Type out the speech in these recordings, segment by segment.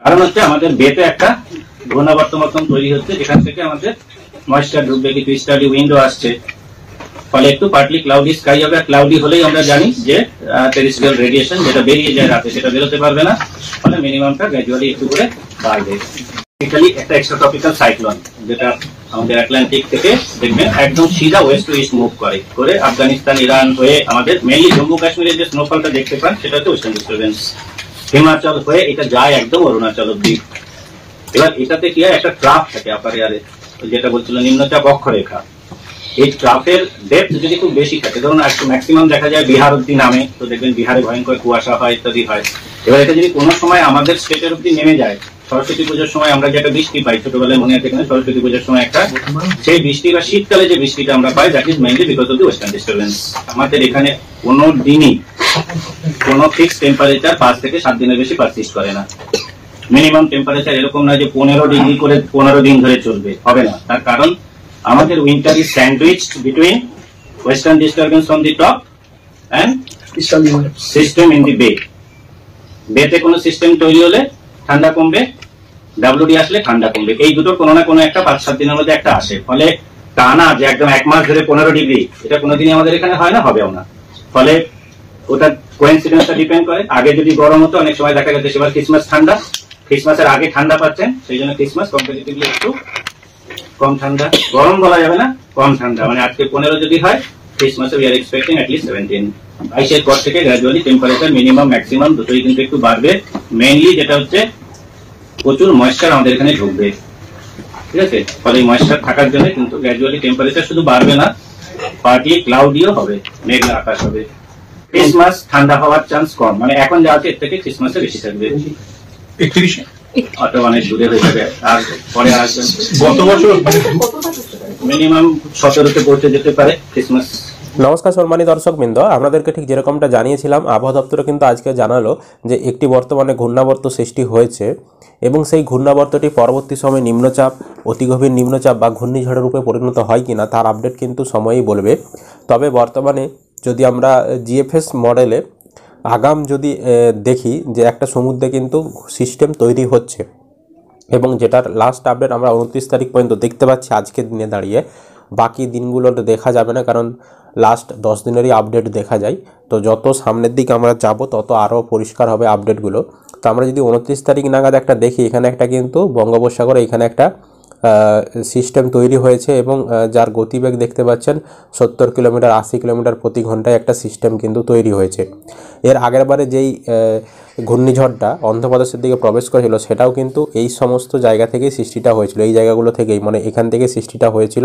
কারণ হচ্ছে আমাদের বেতে একটা ঘূর্ণাবর্ত মতন তৈরি হচ্ছে, যেখান থেকে আমাদের ময়েশ্চার ঢুকবে, কিছু স্টাডি উইন্ডো আসছে, ফলে একটু পার্টলি ক্লাউডি স্কাই হবে। ক্লাউডি হলেই আমরা জানি যে টেরিস্ট্রিয়াল রেডিয়েশন যেটা বেরিয়ে যায় রাতে সেটা বেরোতে পারবে না, ফলে মিনিমামটা গ্র্যাজুয়ালি একটু করে বাড়বে। একটা এক্সট্রা ট্রপিক্যাল সাইক্লোন যেটা আমাদের আটলান্টিক থেকে দেখবেন একদম সিধা ওয়েস্ট টু ইস্ট মুভ করে আফগানিস্তান, ইরান হয়ে আমাদের মেইনলি জম্মু কাশ্মীরের যে স্নোফলটা দেখতে পান সেটা হচ্ছে ওয়েস্টার্ন ডিস্টারবেন্স, হিমাচল হয়ে এটা যায় একদম অরুণাচল অব্দি। এবার এটাতে কি হয়, একটা ট্রাফ থাকে আপার এয়ারে, যেটা বলছিল নিম্নচাপ অক্ষরেখা। এই ট্রাফের ডেপথ যদি খুব বেশি থাকে, ধরুন একটু ম্যাক্সিমাম দেখা যায় বিহার অব্দি নামে, তো দেখবেন বিহারে ভয়ঙ্কর কুয়াশা হয় ইত্যাদি হয়। এবার এটা যদি কোনো সময় আমাদের স্টেটের অব্দি নেমে যায়, সরস্বতী পুজোর সময় আমরা যেটা বৃষ্টি পাই ছোটবেলায় মনে আছে কিনা, সরস্বতী পুজোর সময় একটা সেই বৃষ্টি বা শীতকালে যে বৃষ্টিটা আমরা পাই that is mainly because of the western disturbance. আমাদের এখানে কোনো দিনই কোনো ফিক্সড টেম্পারেচার 5 থেকে 7 দিনের বেশি পারসিস্ট করে না। মিনিমাম টেম্পারেচার এরকম না যে 15 ডিগ্রি করে 15 দিন ধরে চলবে, হবে না। তার কারণ আমাদের winter is sandwiched between western disturbance on the top and system in the Bay. বেতে কোনো সিস্টেম তৈরি হলে ঠান্ডা কমবে, ডাব্লিউডি আসলে ঠান্ডা কমবে, এই দুটো কোনো না কোনো একটা 5-7 দিনের মধ্যে একটা আসে। ফলে টানা যে একদম 1 মাস ধরে 15 ডিগ্রি, এটা কোনোদিনই আমাদের এখানে হয় না, হবেও না। ফলে ওটা কোইন্সিডেন্সটা ডিপেন্ড করে। আগে যদি গরম হতো, অনেক সময় দেখা গেছে সেবার ক্রিসমাস ঠান্ডা, ক্রিসমাসের আগে ঠান্ডা পাচ্ছেন, সেই জন্য ক্রিসমাস কম্পারেটিভলি একটু কম ঠান্ডা, গরম বলা যাবে না, কম ঠান্ডা। মানে আজকে 15 যদি হয়, ক্রিসমাসে we are expecting at least 17। 22-এর পর থেকে গ্র্যাজুয়ালি টেম্পারেচার মিনিমাম ম্যাক্সিমাম দুটোই কিন্তু একটু বাড়বে। মেইনলি যেটা হচ্ছে প্রচুর ময়েশ্চার আমাদের এখানে ঢুকবে, ঠিক আছে। ফলে এই ময়েশ্চার থাকার জন্য কিন্তু গ্র্যাজুয়ালি টেম্পারেচার শুধু বাড়বে না, পার্টলি ক্লাউডিও হবে, মেঘলা আকাশ হবে। ক্রিসমাস ঠান্ডা হওয়ার চান্স কম, মানে এখন যা আছে এর থেকে ক্রিসমাসে বেশি থাকবে। 31 অত অনেক দূরে হয়ে যাবে। আর পরে আসবেন গত বছর মিনিমাম 17-তে পৌঁছে যেতে পারে ক্রিসমাস। নমস্কার সম্মানিত দর্শকবৃন্দ, আপনাদেরকে ঠিক যেরকমটা জানিয়েছিলাম, আবহাওয়া দপ্তর কিন্তু আজকে জানালো যে একটি বর্তমানে ঘূর্ণাবর্ত সৃষ্টি হয়েছে এবং সেই ঘূর্ণাবর্তটি পরবর্তী সময়ে নিম্নচাপ, অতিগভীর নিম্নচাপ বা ঘূর্ণিঝড়ের রূপে পরিণত হয় কিনা তার আপডেট কিন্তু সময়ই বলবে। তবে বর্তমানে যদি আমরা জিএফএস মডেলে আগাম যদি দেখি যে একটা সমুদ্রে কিন্তু সিস্টেম তৈরি হচ্ছে এবং যেটার লাস্ট আপডেট আমরা 29 তারিখ পর্যন্ত দেখতে পাচ্ছি আজকের দিনে দাঁড়িয়ে। বাকি দিনগুলোতে দেখা যাবে না, কারণ লাস্ট 10 দিনেরই আপডেট দেখা যায়। তো যত সামনের দিকে আমরা যাব তত আরও পরিষ্কার হবে আপডেটগুলো। তো আমরা যদি 29 তারিখ নাগাদ একটা দেখি, এখানে একটা কিন্তু বঙ্গোপসাগরে এখানে একটা সিস্টেম তৈরি হয়েছে এবং যার গতিবেগ দেখতে পাচ্ছেন 70 কিলোমিটার 80 কিলোমিটার প্রতি ঘন্টায় একটা সিস্টেম কিন্তু তৈরি হয়েছে। এর আগের বারে যেই ঘূর্ণিঝড়টা অন্ধ্রপ্রদেশের দিকে প্রবেশ করেছিল সেটাও কিন্তু এই সমস্ত জায়গা থেকেই সৃষ্টিটা হয়েছিল, এই জায়গাগুলো থেকেই, মানে এখান থেকে সৃষ্টিটা হয়েছিল,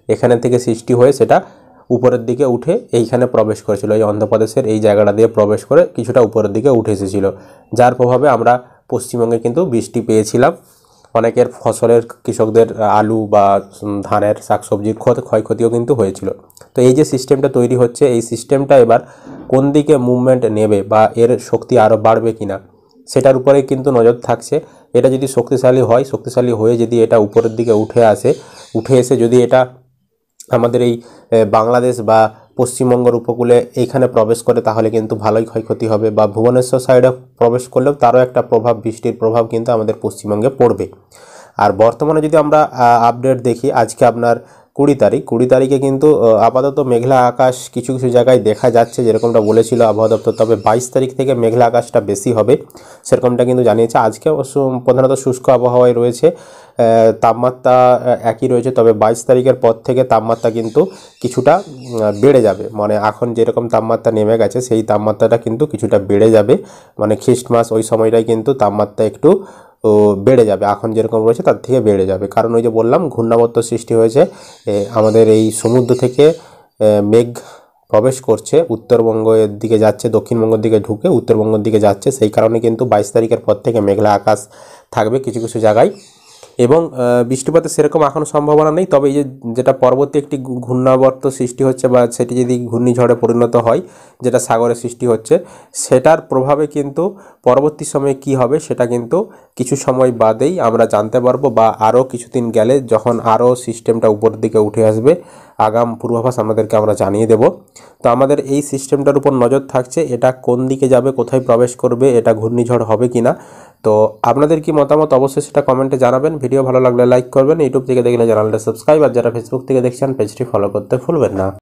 এখানে থেকে সৃষ্টি হয়ে সেটা উপরের দিকে উঠে এইখানে প্রবেশ করেছিল, এই অন্ধ্রপ্রদেশের এই জায়গাটা দিয়ে প্রবেশ করে কিছুটা উপরের দিকে উঠে এসেছিল, যার প্রভাবে আমরা পশ্চিমবঙ্গে কিন্তু বৃষ্টি পেয়েছিলাম। অনেকের ফসলের, কৃষকদের আলু বা ধানের শাকসবজির ক্ষয়ক্ষতিও কিন্তু হয়েছিল। তো এই যে সিস্টেমটা তৈরি হচ্ছে, এই সিস্টেমটা এবার কোন দিকে মুভমেন্ট নেবে বা এর শক্তি আরও বাড়বে কিনা সেটার উপরেই কিন্তু নজর থাকছে। এটা যদি শক্তিশালী হয়, শক্তিশালী হয়ে যদি এটা উপরের দিকে উঠে এসে যদি এটা আমাদের এই বাংলাদেশ বা পশ্চিমবঙ্গের উপকূলে এইখানে প্রবেশ করে তাহলে কিন্তু ভালোই ক্ষয়ক্ষতি হবে, বা ভুবনেশ্বর সাইডে প্রবেশ করলেও তারও একটা প্রভাব, বৃষ্টির প্রভাব কিন্তু আমাদের পশ্চিমবঙ্গে পড়বে। আর বর্তমানে যদি আমরা আপডেট দেখি, আজকে আপনার 20 তারিখে কিন্তু আপাতত মেঘলা আকাশ কিছু কিছু জায়গায় দেখা যাচ্ছে, যেরকমটা বলেছিল আবহাওয়া দপ্তর। তবে 22 তারিখ থেকে মেঘলা আকাশটা বেশি হবে সেরকমটা কিন্তু জানিয়েছে। আজকে প্রধানত শুষ্ক আবহাওয়ায় রয়েছে, তাপমাত্রা একই রয়েছে, তবে 22 তারিখের পর থেকে তাপমাত্রা কিন্তু কিছুটা বেড়ে যাবে। মানে এখন যেরকম তাপমাত্রা নেমে গেছে সেই তাপমাত্রাটা কিন্তু কিছুটা বেড়ে যাবে, মানে খ্রিস্টমাস ওই সময়টাই কিন্তু তাপমাত্রা একটু বেড়ে যাবে, এখন যেরকম রয়েছে তার থেকে বেড়ে যাবে। কারণ ওই যে বললাম ঘূর্ণাবর্ত সৃষ্টি হয়েছে, আমাদের এই সমুদ্র থেকে মেঘ প্রবেশ করছে, উত্তরবঙ্গের দিকে যাচ্ছে, দক্ষিণবঙ্গের দিকে ঢুকে উত্তরবঙ্গের দিকে যাচ্ছে, সেই কারণে কিন্তু 22 তারিখের পর থেকে মেঘলা আকাশ থাকবে কিছু কিছু জায়গায় এবং বৃষ্টিপাতের সেরকম এখনও সম্ভাবনা নেই। তবে এই যেটা পরবর্তী একটি ঘূর্ণাবর্ত সৃষ্টি হচ্ছে বা সেটি যদি ঘূর্ণিঝড়ে পরিণত হয়, যেটা সাগরে সৃষ্টি হচ্ছে, সেটার প্রভাবে কিন্তু পরবর্তী সময়ে কি হবে সেটা কিন্তু কিছু সময় বাদেই আমরা জানতে পারবো, বা আরও কিছুদিন গেলে যখন আরও সিস্টেমটা উপরের দিকে উঠে আসবে আগাম পূর্বাভাস আপনাদেরকে আমরা জানিয়ে দেব। তো আমাদের এই সিস্টেমটার উপর নজর থাকছে, এটা কোন দিকে যাবে, কোথায় প্রবেশ করবে, এটা ঘূর্ণিঝড় হবে কিনা। তো আপনাদের কি মতামত অবশ্যই সেটা কমেন্টে জানাবেন। ভিডিও ভালো লাগলে লাইক করবেন, ইউটিউব থেকে দেখলে চ্যানেলটা সাবস্ক্রাইব, আর যারা ফেসবুক থেকে দেখছেন পেজটি ফলো করতে ভুলবেন না।